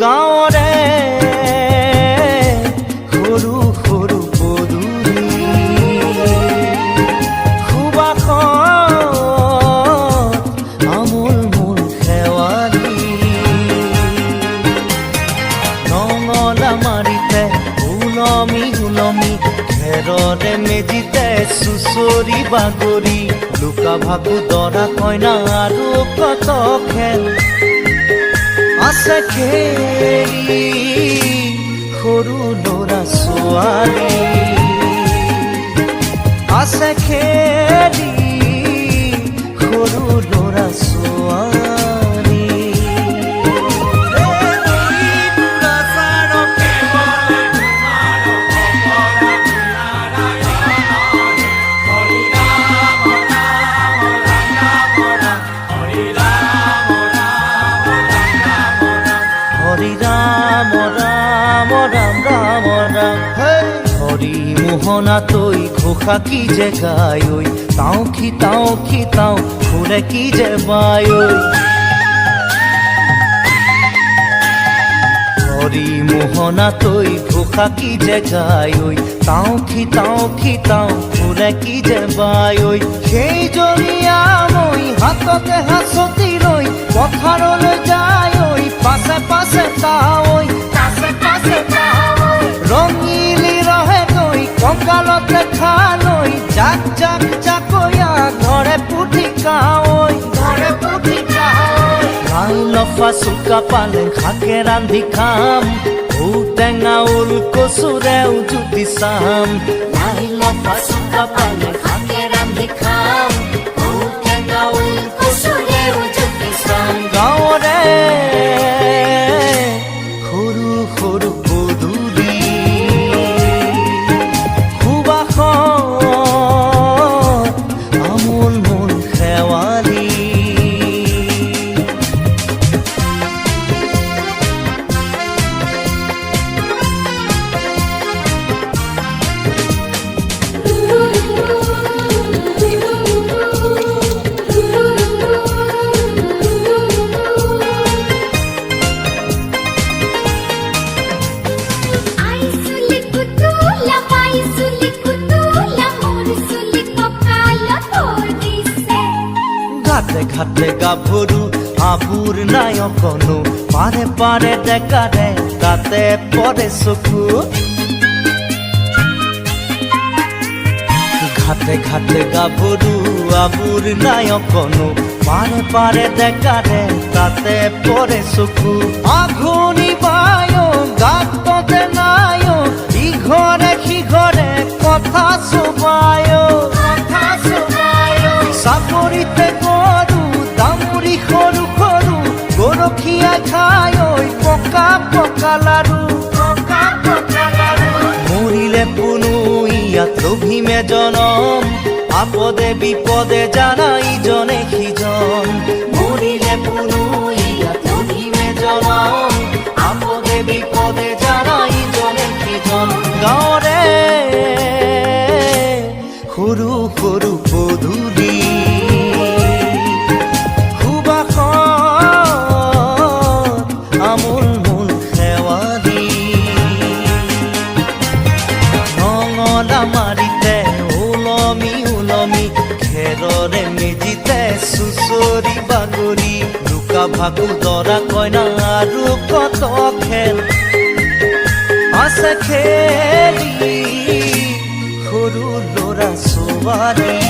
গাঁৱৰে সৰু সৰু পদূলি সুবাসত আমোল মোল শেৱালি নঙলা মাৰিতে ওলমি ওলমি খেৰৰে মেজিতে চুচৰি বাগৰি লুকা ভাকু দৰা কইনা আৰু কত খেল আছে খেলি সৰু ল'ৰা ছোৱালী আছে খেলি সৰু ল'ৰা ছোৱালী হৰি মোহনা তৈ ঘোষা কি যে গায় তাও খিতাও ফুলে কি যে বায় হৰি মোহনা তৈ ঘোষা কি যে গায় তাও খিতাও ফুলে কি যে বায় সেই জৰিয়া মই হাততে হাঁচতি লৈ পথাৰলৈ যায় পাছে পাছে তাৱৈ ৰঙিলি ৰহে গৈ কঁকালতে খালৈ জাক জাকৈয়া ঘৰে পুঠি কাৱৈ লাই লফা চুকা পালেং শাকে ৰান্ধি খাম ঔটেঙা ওল কচুৰেও জুতি চাম লাই লফা চুকা পালেং শাকে ৰান্ধি খাম ঔটেঙা ওল কচুৰেও জুতি চাম গাঁৱৰে সৰু সৰু পদূলি আমোল মোল শেৱালি ঘাটে গাভৰু আবুৰ নাই অকণো পাৰে পাৰে ডেকাৰে তাতে পৰে চকু ঘাটে গাভৰু আবুৰ নাই অকণো পাৰে পাৰে ডেকাৰে তাতে পৰে চকু আঘোণি বায় গাততে নাই ইঘৰে সিঘৰে কথা চুবায় চাপৰিতে সৰু সৰু গৰখীয়া খাই পকা লাৰু মৰিলে পুনু ইয়াত লভিমে জনম আপদে বিপদে জানা ইজনে সিজন মৰিলে পুনু ইয়াত লভিমে জনম আপদে বিপদে জানা ইজনে সিজন গাঁৱৰে সৰু সৰু পদূলি আমোল মোল শেৱালি নঙলা মাৰিতে ওলমি ওলমি খেৰৰে মেজিতে চুচৰি বাগৰি লুকা ভাকু দৰা কইনা আৰু কত খেল আছে খেলি সৰু ল'ৰা ছোৱালী